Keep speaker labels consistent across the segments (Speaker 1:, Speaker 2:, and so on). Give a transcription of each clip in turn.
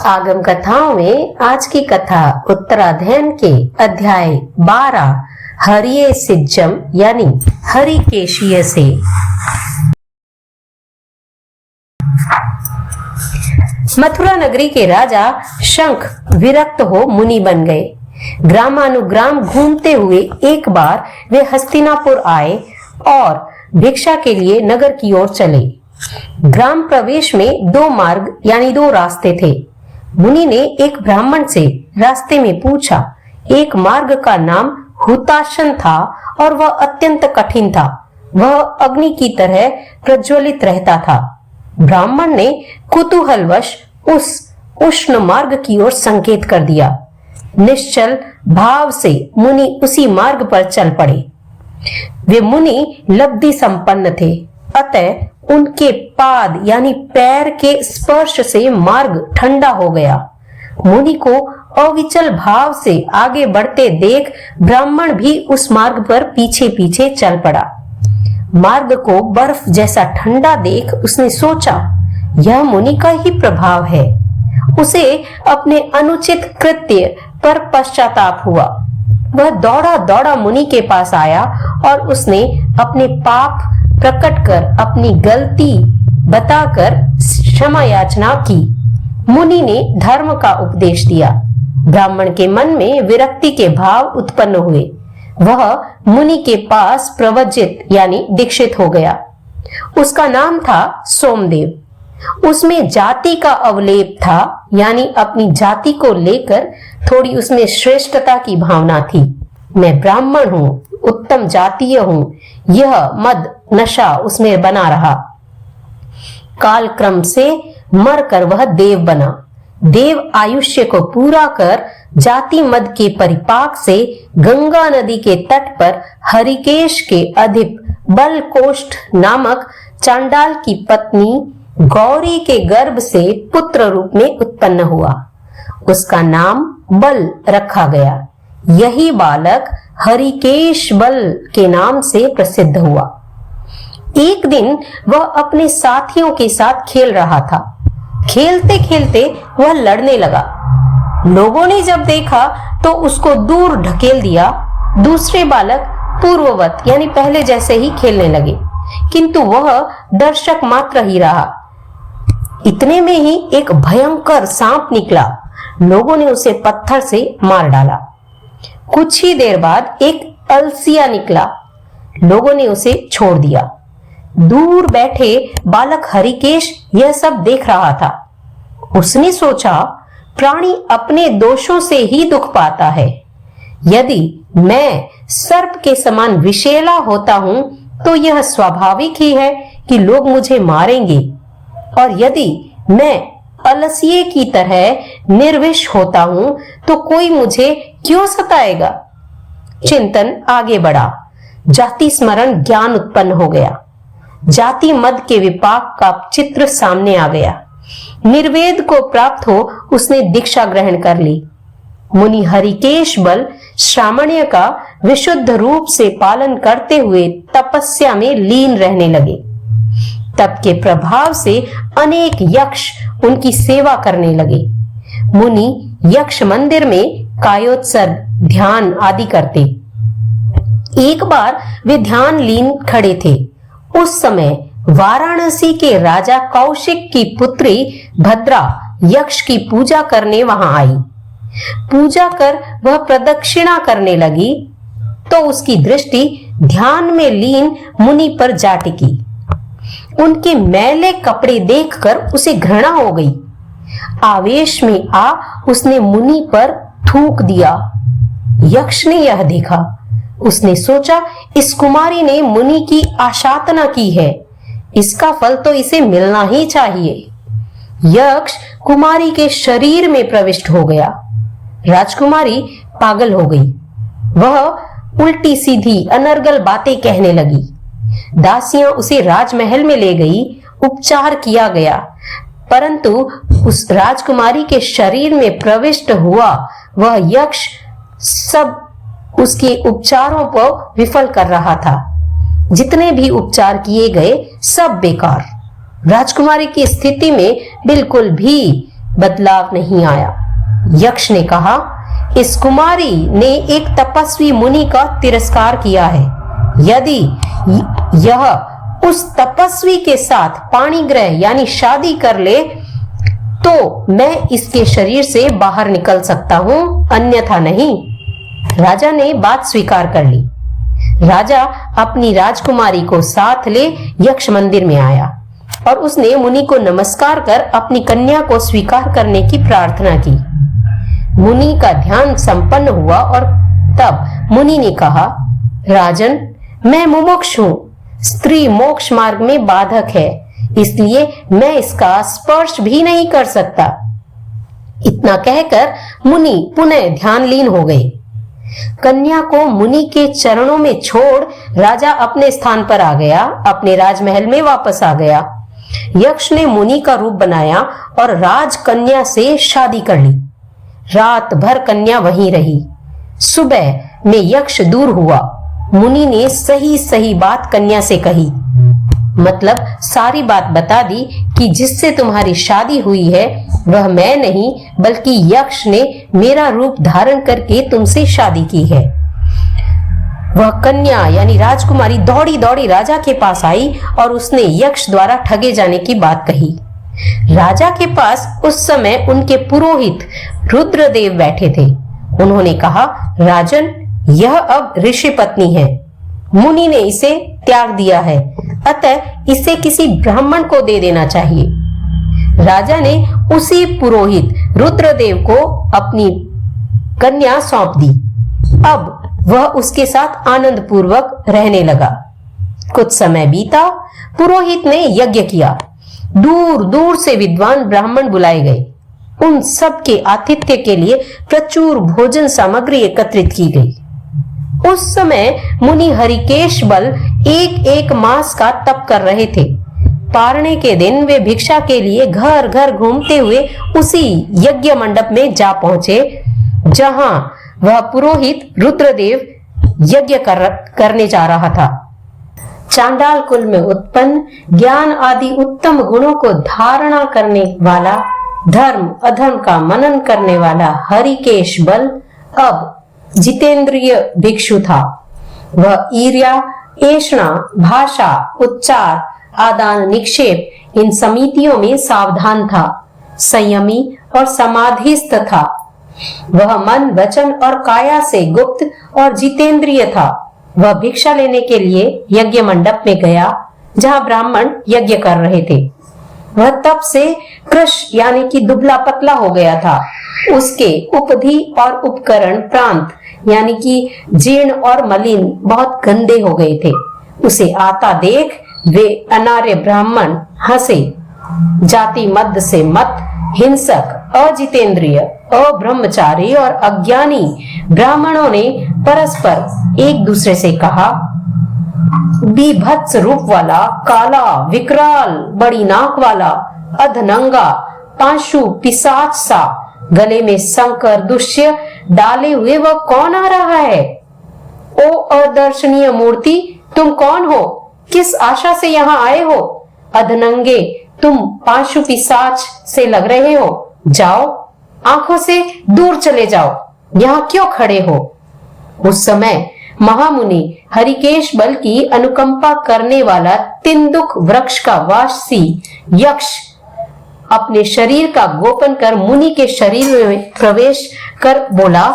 Speaker 1: आगम कथाओं में आज की कथा उत्तराध्ययन के अध्याय 12 हरिये सिज्जम यानी हरिकेशीय से। मथुरा नगरी के राजा शंख विरक्त हो मुनि बन गए। ग्रामानुग्राम घूमते हुए एक बार वे हस्तिनापुर आए और भिक्षा के लिए नगर की ओर चले। ग्राम प्रवेश में दो मार्ग यानी दो रास्ते थे। मुनि ने एक ब्राह्मण से रास्ते में पूछा। एक मार्ग का नाम हुताशन था और वह अत्यंत कठिन था। वह अग्नि की तरह प्रज्वलित रहता था। ब्राह्मण ने कुतूहलवश उस उष्ण मार्ग की ओर संकेत कर दिया। निश्चल भाव से मुनि उसी मार्ग पर चल पड़े। वे मुनि लब्धि संपन्न थे, अतः उनके पाद यानी पैर के स्पर्श से मार्ग ठंडा हो गया। मुनि को अविचल भाव से आगे बढ़ते देख ब्राह्मण भी उस मार्ग पर पीछे पीछे चल पड़ा। मार्ग को बर्फ जैसा ठंडा देख उसने सोचा, यह मुनि का ही प्रभाव है। उसे अपने अनुचित कृत्य पर पश्चाताप हुआ। वह दौड़ा दौड़ा मुनि के पास आया और उसने अपने पाप प्रकट कर अपनी गलती बताकर क्षमा याचना की। मुनि ने धर्म का उपदेश दिया। ब्राह्मण के मन में विरक्ति के भाव उत्पन्न हुए। वह मुनि के पास प्रवज्जित यानी दीक्षित हो गया। उसका नाम था सोमदेव। उसमें जाति का अवलेप था, यानी अपनी जाति को लेकर थोड़ी उसमें श्रेष्ठता की भावना थी। मैं ब्राह्मण हूँ, उत्तम जातीय हूँ, यह मद नशा उसमें बना रहा। काल क्रम से मरकर वह देव बना। देव आयुष्य को पूरा कर जाति मद के परिपाक से गंगा नदी के तट पर हरिकेश के अधिप बलकोष्ठ नामक चांडाल की पत्नी गौरी के गर्भ से पुत्र रूप में उत्पन्न हुआ। उसका नाम बल रखा गया। यही बालक हरिकेश बल के नाम से प्रसिद्ध हुआ। एक दिन वह अपने साथियों के साथ खेल रहा था। खेलते खेलते वह लड़ने लगा। लोगों ने जब देखा तो उसको दूर ढकेल दिया। दूसरे बालक पूर्ववत यानी पहले जैसे ही खेलने लगे, किंतु वह दर्शक मात्र ही रहा। इतने में ही एक भयंकर सांप निकला। लोगों ने उसे पत्थर से मार डाला। कुछ ही देर बाद एक अलसिया निकला। लोगों ने उसे छोड़ दिया। दूर बैठे बालक हरिकेश यह सब देख रहा था। उसने सोचा, प्राणी अपने दोषों से ही दुख पाता है। यदि मैं सर्प के समान विषैला होता हूं तो यह स्वाभाविक ही है कि लोग मुझे मारेंगे, और यदि मैं अलसिये की तरह निर्विष होता हूं तो कोई मुझे क्यों सताएगा। चिंतन आगे बढ़ा। जाति स्मरण ज्ञान उत्पन्न हो गया। जाति मद के विपाक का चित्र सामने आ गया। निर्वेद को प्राप्त हो उसने दीक्षा ग्रहण कर ली। मुनि हरिकेश बल श्रामण्य का विशुद्ध रूप से पालन करते हुए तपस्या में लीन रहने लगे। तप के प्रभाव से अनेक यक्ष उनकी सेवा करने लगे। मुनि यक्ष मंदिर में कायोत्सर्ग, ध्यान आदि करते। एक बार वे ध्यान लीन खड़े थे। उस समय वाराणसी के राजा कौशिक की पुत्री भद्रा यक्ष की पूजा करने वहां आई। पूजा कर वह प्रदक्षिणा करने लगी तो उसकी दृष्टि ध्यान में लीन मुनि पर जा टिकी। उनके मैले कपड़े देखकर उसे घृणा हो गई। आवेश में आ उसने मुनि पर थूक दिया। यक्ष ने यह देखा। उसने सोचा, इस कुमारी ने मुनि की आशातना की है, इसका फल तो इसे मिलना ही चाहिए। यक्ष कुमारी के शरीर में प्रविष्ट हो गया। राजकुमारी पागल हो गई। वह उल्टी सीधी अनर्गल बातें कहने लगी। दासियां उसे राजमहल में ले गई। उपचार किया गया, परंतु उस राजकुमारी के शरीर में प्रविष्ट हुआ वह यक्ष सब उसके उपचारों को विफल कर रहा था। जितने भी उपचार किए गए सब बेकार। राजकुमारी की स्थिति में बिल्कुल भी बदलाव नहीं आया। यक्ष ने कहा, इस कुमारी ने एक तपस्वी मुनि का तिरस्कार किया है। यदि यह उस तपस्वी के साथ पाणिग्रह यानी शादी कर ले तो मैं इसके शरीर से बाहर निकल सकता हूं, अन्यथा नहीं। राजा ने बात स्वीकार कर ली। राजा अपनी राजकुमारी को साथ ले यक्ष मंदिर में आया और उसने मुनि को नमस्कार कर अपनी कन्या को स्वीकार करने की प्रार्थना की। मुनि का ध्यान संपन्न हुआ और तब मुनि ने कहा, राजन, मैं मुमुक्ष हूं, स्त्री मोक्ष मार्ग में बाधक है, इसलिए मैं इसका स्पर्श भी नहीं कर सकता। इतना कहकर मुनि पुनः ध्यानलीन हो गए। कन्या को मुनि के चरणों में छोड़ राजा अपने स्थान पर आ गया, अपने राजमहल में वापस आ गया। यक्ष ने मुनि का रूप बनाया और राजकन्या से शादी कर ली। रात भर कन्या वहीं रही। सुबह में यक्ष दूर हुआ। मुनि ने सही सही बात कन्या से कही, मतलब सारी बात बता दी कि जिससे तुम्हारी शादी हुई है वह मैं नहीं बल्कि यक्ष ने मेरा रूप धारण करके तुमसे शादी की है। वह कन्या यानी राजकुमारी दौड़ी दौड़ी राजा के पास आई और उसने यक्ष द्वारा ठगे जाने की बात कही। राजा के पास उस समय उनके पुरोहित रुद्रदेव बैठे थे। उन्होंने कहा, राजन, यह अब ऋषि पत्नी है। मुनि ने इसे त्याग दिया है, अतः इसे किसी ब्राह्मण को दे देना चाहिए। राजा ने उसी पुरोहित रुद्रदेव को अपनी कन्या सौंप दी। अब वह उसके साथ आनंद पूर्वक रहने लगा। कुछ समय बीता। पुरोहित ने यज्ञ किया। दूर दूर से विद्वान ब्राह्मण बुलाए गए। उन सब के आतिथ्य के लिए प्रचुर भोजन सामग्री एकत्रित की गई। उस समय मुनि हरिकेश बल एक एक मास का तप कर रहे थे। पारणे के दिन वे भिक्षा के लिए घर घर घूमते हुए उसी यज्ञ मंडप में जा पहुंचे जहां वह पुरोहित रुद्रदेव यज्ञ करने जा रहा था। चांडाल कुल में उत्पन्न ज्ञान आदि उत्तम गुणों को धारणा करने वाला, धर्म अधर्म का मनन करने वाला हरिकेश बल अब जितेंद्रिय भिक्षु था। वह ईर्ष्या, ऐषणा, भाषा, उच्चार, आदान निक्षेप इन समितियों में सावधान था, संयमी और समाधिस्थ था। वह मन, वचन और काया से गुप्त और जितेंद्रिय था। वह भिक्षा लेने के लिए यज्ञ मंडप में गया जहां ब्राह्मण यज्ञ कर रहे थे। वह तप से कृश यानी कि दुबला पतला हो गया था। उसके उपधि और उपकरण प्रांत यानी कि जीर्ण और मलिन बहुत गंदे हो गए थे। उसे आता देख वे अनार्य ब्राह्मण हंसे। जाति मद से मत, हिंसक, अजितेंद्रिय, अब्रह्मचारी और अज्ञानी ब्राह्मणों ने परस्पर एक दूसरे से कहा, बीभत्स रूप वाला, काला, विकराल, बड़ी नाक वाला, अधनंगा, पांशु, पिशाच सा, गले में शंकर दुष्य डाले हुए वह कौन आ रहा है? ओ अदर्शनीय मूर्ति, तुम कौन हो? किस आशा से यहाँ आए हो? अधनंगे, तुम पांशु पिशाच से लग रहे हो। जाओ, आंखों से दूर चले जाओ, यहाँ क्यों खड़े हो? उस समय महामुनि हरिकेश बल की अनुकंपा करने वाला तिन्दुक वृक्ष का वासी यक्ष अपने शरीर का गोपन कर मुनि के शरीर में प्रवेश कर बोला,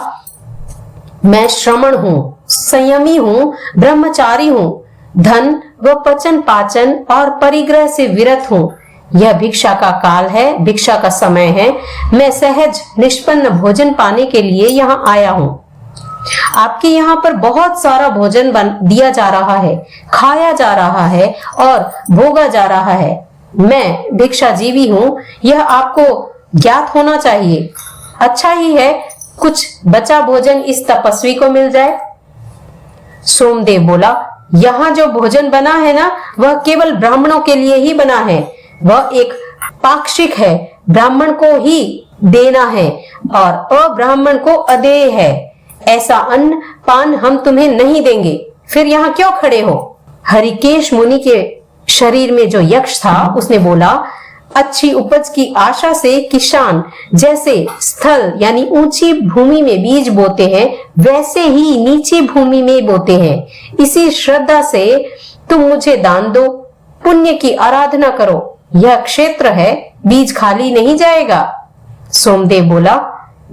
Speaker 1: मैं श्रमण हूं, संयमी हूं, ब्रह्मचारी हूं, धन व पचन पाचन और परिग्रह से विरत हूं। यह भिक्षा का काल है, भिक्षा का समय है। मैं सहज निष्पन्न भोजन पाने के लिए यहाँ आया हूँ। आपके यहाँ पर बहुत सारा भोजन दिया जा रहा है, खाया जा रहा है और भोगा जा रहा है। मैं भिक्षा जीवी हूँ, यह आपको ज्ञात होना चाहिए। अच्छा ही है कुछ बचा भोजन इस तपस्वी को मिल जाए। सोमदेव बोला, यहाँ जो भोजन बना है ना, वह केवल ब्राह्मणों के लिए ही बना है। वह एक पाक्षिक है, ब्राह्मण को ही देना है और अब्राह्मण को अदेय है। ऐसा अन्न पान हम तुम्हें नहीं देंगे। फिर यहाँ क्यों खड़े हो? हरिकेश मुनि के शरीर में जो यक्ष था उसने बोला, अच्छी उपज की आशा से किसान जैसे स्थल यानी ऊंची भूमि में बीज बोते हैं, वैसे ही नीची भूमि में बोते हैं। इसी श्रद्धा से तुम मुझे दान दो, पुण्य की आराधना करो। यह क्षेत्र है, बीज खाली नहीं जाएगा। सोमदेव बोला,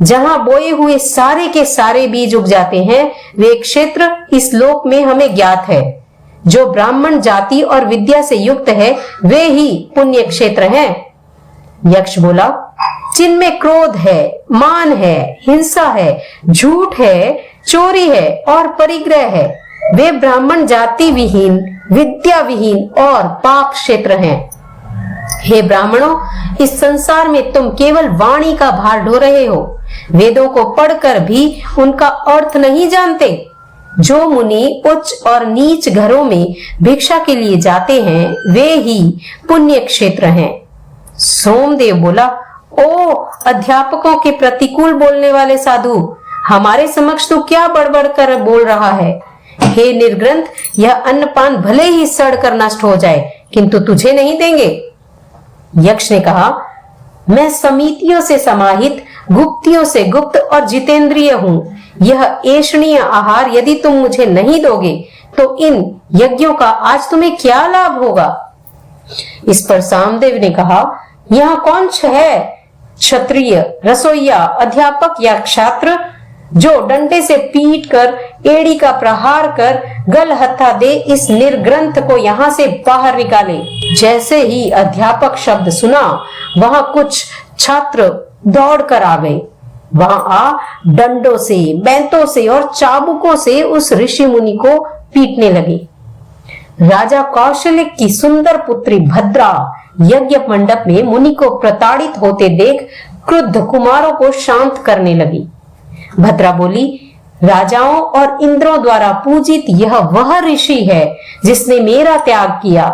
Speaker 1: जहां बोए हुए सारे के सारे बीज उग जाते हैं, वे क्षेत्र इस लोक में हमें ज्ञात है। जो ब्राह्मण जाति और विद्या से युक्त है, वे ही पुण्य क्षेत्र हैं। यक्ष बोला, जिनमें क्रोध है, मान है, हिंसा है, झूठ है, चोरी है और परिग्रह है, वे ब्राह्मण जाति विहीन, विद्या विहीन और पाप क्षेत्र हैं। हे ब्राह्मणों, इस संसार में तुम केवल वाणी का भार ढो रहे हो, वेदों को पढ़कर भी उनका अर्थ नहीं जानते। जो मुनि उच्च और नीच घरों में भिक्षा के लिए जाते हैं, वे ही पुण्य क्षेत्र हैं। सोमदेव बोला, ओ अध्यापकों के प्रतिकूल बोलने वाले साधु, हमारे समक्ष तू क्या बड़बड़ कर बोल रहा है? हे निर्ग्रंथ, यह अन्नपान भले ही सड़ कर नष्ट हो जाए, किंतु तुझे नहीं देंगे। यक्ष ने कहा, मैं समितियों से समाहित, गुप्तियों से गुप्त और जितेंद्रिय हूं। यह ऐषणीय आहार यदि तुम मुझे नहीं दोगे, तो इन यज्ञों का आज तुम्हें क्या लाभ होगा? इस पर सामदेव ने कहा, यहाँ कौन है क्षत्रिय, रसोइया, अध्यापक या छात्र जो डंडे से पीट कर, एड़ी का प्रहार कर, गल हत्था दे इस निर्ग्रंथ को यहाँ से बाहर निकाले। जैसे ही अध्यापक शब्द सुना, वहां कुछ छात्र दौड़ कर आ गए। वहां आ डंडों से, बैंतों से और चाबुकों से उस ऋषि मुनि को पीटने लगे। राजा कौशल्य की सुंदर पुत्री भद्रा यज्ञ मंडप में मुनि को प्रताड़ित होते देख क्रुद्ध कुमारों को शांत करने लगी। भद्रा बोली, राजाओं और इंद्रों द्वारा पूजित यह वह ऋषि है जिसने मेरा त्याग किया।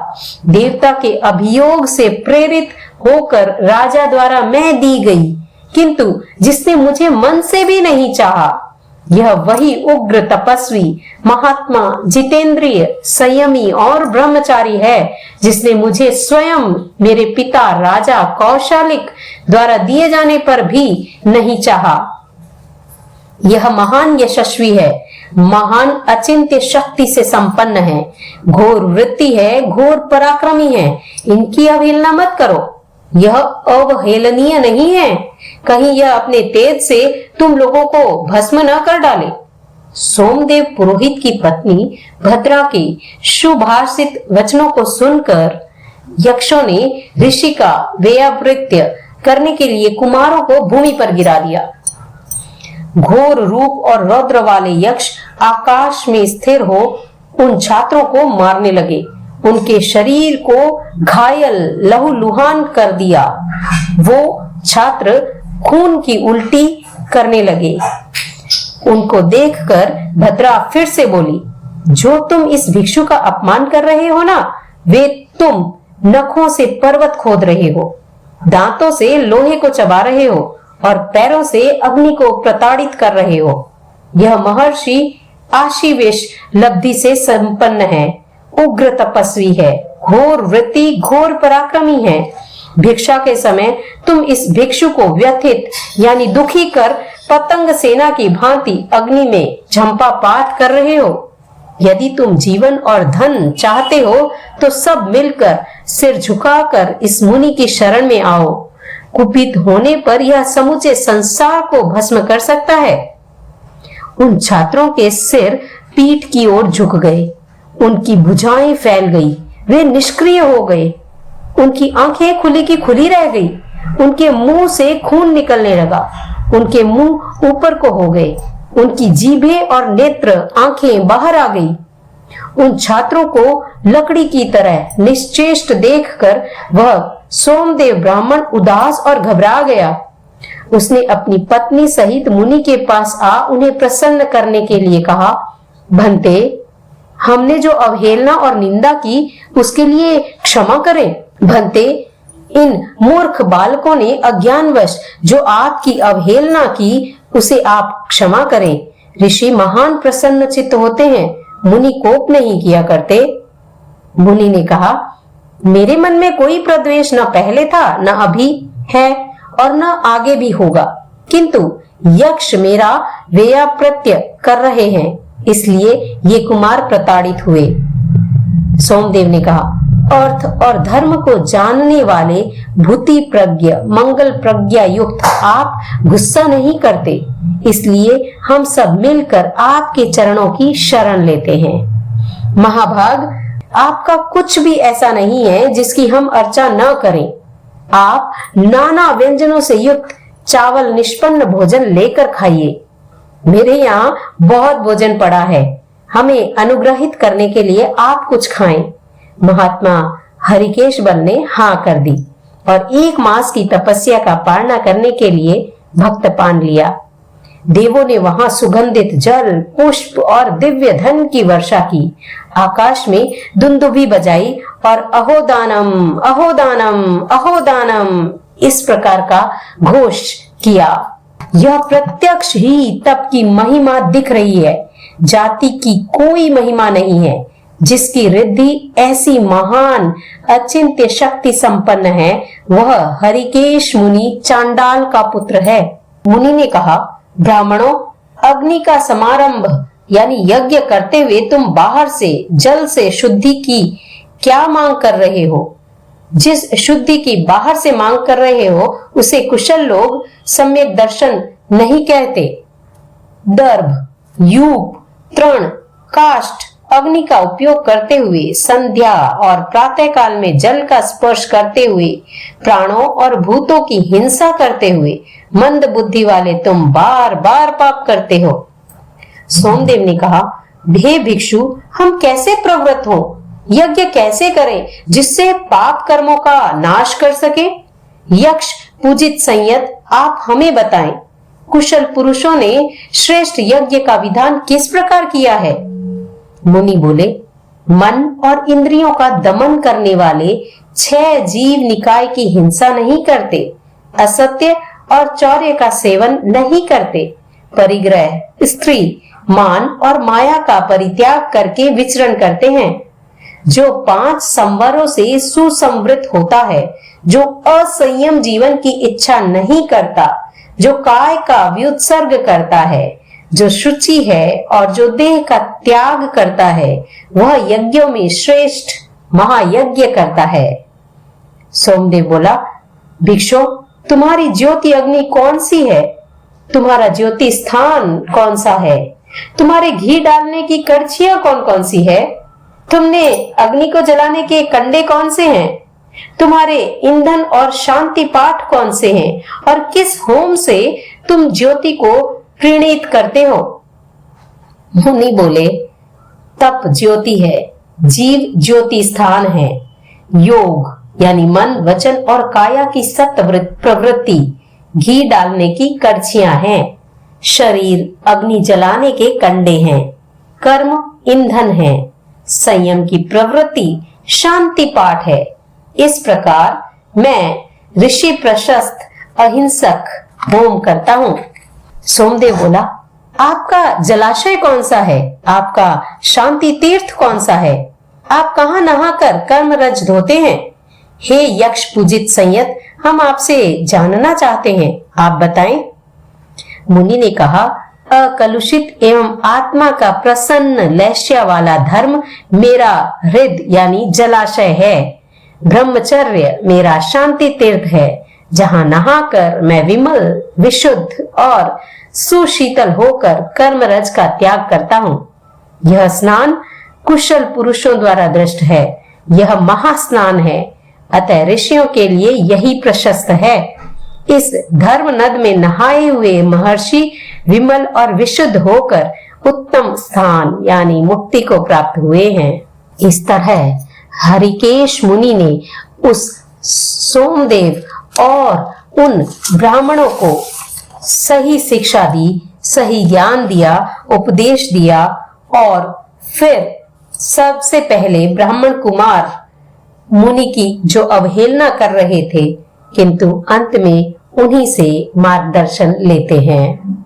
Speaker 1: देवता के अभियोग से प्रेरित होकर राजा द्वारा मैं दी गई, किंतु जिसने मुझे मन से भी नहीं चाहा। यह वही उग्र तपस्वी, महात्मा, जितेंद्रिय, संयमी और ब्रह्मचारी है जिसने मुझे स्वयं मेरे पिता राजा कौशालिक द्वारा दिए जाने पर भी नहीं चाहा। यह महान यशस्वी है, महान अचिंत्य शक्ति से संपन्न है, घोर वृत्ति है, घोर पराक्रमी है। इनकी अवहेलना मत करो। यह अवहेलनीय नहीं है, कहीं यह अपने तेज से तुम लोगों को भस्म न कर डाले। सोमदेव पुरोहित की पत्नी भद्रा के शुभाषित वचनों को सुनकर यक्षों ने ऋषि का वेयावृत्य करने के लिए कुमारों को भूमि पर गिरा दिया। घोर रूप और रौद्र वाले यक्ष आकाश में स्थिर हो उन छात्रों को मारने लगे, उनके शरीर को घायल लहूलुहान कर दिया। वो छात्र खून की उल्टी करने लगे। उनको देखकर भद्रा फिर से बोली, जो तुम इस भिक्षु का अपमान कर रहे हो ना, वे तुम नखों से पर्वत खोद रहे हो, दांतों से लोहे को चबा रहे हो और पैरों से अग्नि को प्रताड़ित कर रहे हो। यह महर्षि आशीवेश लब्धि से संपन्न है, उग्र तपस्वी है, घोर वृत्ति, घोर पराक्रमी है। भिक्षा के समय तुम इस भिक्षु को व्यथित यानी दुखी कर पतंग सेना की भांति अग्नि में झंपापात कर रहे हो। यदि तुम जीवन और धन चाहते हो तो सब मिलकर सिर झुकाकर इस मुनि की शरण में आओ। कुपित होने पर यह समूचे संसार को भस्म कर सकता है। उन छात्रों के सिर पीठ की ओर झुक गए, उनकी भुजाएं फैल गई, वे निष्क्रिय हो गए, उनकी आंखें खुली की खुली रह गई, उनके मुंह से खून निकलने लगा, उनके मुंह ऊपर को हो गए, उनकी जीभें और नेत्र आंखें बाहर आ गई। उन छात्रों को लकड़ी की तरह निश्चेष्ट देखकर वह सोमदेव ब्राह्मण उदास और घबरा गया। उसने अपनी पत्नी सहित मुनि के पास आ उन्हें प्रसन्न करने के लिए कहा, भंते, हमने जो अवहेलना और निंदा की उसके लिए क्षमा करें। भंते, इन मूर्ख बालकों ने अज्ञानवश जो आपकी अवहेलना की उसे आप क्षमा करें। ऋषि महान प्रसन्न चित्त होते हैं, मुनि कोप नहीं किया करते। मुनि ने कहा, मेरे मन में कोई प्रद्वेष न पहले था, न अभी है और न आगे भी होगा, किंतु यक्ष मेरा व्ययाप्रत्य कर रहे हैं, इसलिए ये कुमार प्रताड़ित हुए। सोमदेव ने कहा, अर्थ और धर्म को जानने वाले भूति प्रज्ञ मंगल प्रज्ञा युक्त आप गुस्सा नहीं करते, इसलिए हम सब मिलकर आपके चरणों की शरण लेते हैं। महाभाग, आपका कुछ भी ऐसा नहीं है जिसकी हम अर्चा न करें। आप नाना व्यंजनों से युक्त चावल निष्पन्न भोजन लेकर खाइए। मेरे यहाँ बहुत भोजन पड़ा है, हमें अनुग्रहित करने के लिए आप कुछ खाएं। महात्मा हरिकेश बल ने हाँ कर दी और 1 मास की तपस्या का पालना करने के लिए भक्तपान लिया। देवों ने वहां सुगंधित जल, पुष्प और दिव्य धन की वर्षा की। आकाश में दुंदुभी बजाई और अहोदानम अहोदानम अहोदानम इस प्रकार का घोष किया। यह प्रत्यक्ष ही तप की महिमा दिख रही है। जाति की कोई महिमा नहीं है जिसकी रिद्धि ऐसी महान अचिंत्य शक्ति संपन्न है। वह हरिकेश मुनि चांडाल का पुत्र है। मुनि ने कहा, ब्राह्मणों, अग्नि का समारंभ यानी यज्ञ करते हुए तुम बाहर से जल से शुद्धि की क्या मांग कर रहे हो? जिस शुद्धि की बाहर से मांग कर रहे हो उसे कुशल लोग सम्यक दर्शन नहीं कहते। दर्भ, यूप, तृण, काष्ठ, अग्नि का उपयोग करते हुए संध्या और प्रातः काल में जल का स्पर्श करते हुए प्राणों और भूतों की हिंसा करते हुए मंद बुद्धि वाले तुम बार बार पाप करते हो। सोमदेव ने कहा, हे भिक्षु, हम कैसे प्रवृत्त हो? यज्ञ कैसे करें जिससे पाप कर्मों का नाश कर सके? यक्ष पूजित संयत आप हमें बताएं। कुशल पुरुषों ने श्रेष्ठ यज्ञ का विधान किस प्रकार किया है? मुनि बोले, मन और इंद्रियों का दमन करने वाले 6 जीव निकाय की हिंसा नहीं करते, असत्य और चौर्य का सेवन नहीं करते, परिग्रह, स्त्री, मान और माया का परित्याग करके विचरण करते हैं। जो 5 संवरों से सुसंवृत होता है, जो असंयम जीवन की इच्छा नहीं करता, जो काय का व्युत्सर्ग करता है, जो शुचि है और जो देह का त्याग करता है, वह यज्ञों में श्रेष्ठ महायज्ञ करता है। सोमदेव बोला, भिक्षु, तुम्हारी ज्योति अग्नि कौन सी है? तुम्हारा ज्योति स्थान कौन सा है? तुम्हारे घी डालने की कड़छियां कौन कौन सी है? तुमने अग्नि को जलाने के कंडे कौन से हैं? तुम्हारे ईंधन और शांति पाठ कौन से हैं? और किस होम से तुम ज्योति को प्रीणित करते हो? मुनि बोले, तप ज्योति है, जीव ज्योति स्थान है, योग यानी मन, वचन और काया की सत्य प्रवृत्ति घी डालने की कड़छियां हैं, शरीर अग्नि जलाने के कंडे हैं, कर्म ईंधन है, संयम की प्रवृत्ति शांति पाठ है। इस प्रकार मैं ऋषि प्रशस्त अहिंसक होम करता हूं। सोमदेव बोला, आपका जलाशय कौन सा है? आपका शांति तीर्थ कौन सा है? आप कहाँ नहाकर कर्म रज धोते हैं? हे यक्ष पूजित संयत, हम आपसे जानना चाहते हैं, आप बताएं। मुनि ने कहा, अकलुषित एवं आत्मा का प्रसन्न लैश्या वाला धर्म मेरा हृदय यानी जलाशय है। ब्रह्मचर्य मेरा शांति तीर्थ है, जहां नहाकर मैं विमल, विशुद्ध और सुशीतल होकर कर्मरज का त्याग करता हूँ। यह स्नान कुशल पुरुषों द्वारा दृष्ट है, यह महास्नान है, अतः ऋषियों के लिए यही प्रशस्त है। इस धर्म नद में नहाए हुए महर्षि विमल और विशुद्ध होकर उत्तम स्थान यानी मुक्ति को प्राप्त हुए हैं। इस तरह हरिकेश मुनि ने उस सोमदेव और उन ब्राह्मणों को सही शिक्षा दी, सही ज्ञान दिया, उपदेश दिया और फिर सबसे पहले ब्राह्मण कुमार मुनि की जो अवहेलना कर रहे थे, किंतु अंत में उन्हीं से मार्गदर्शन लेते हैं।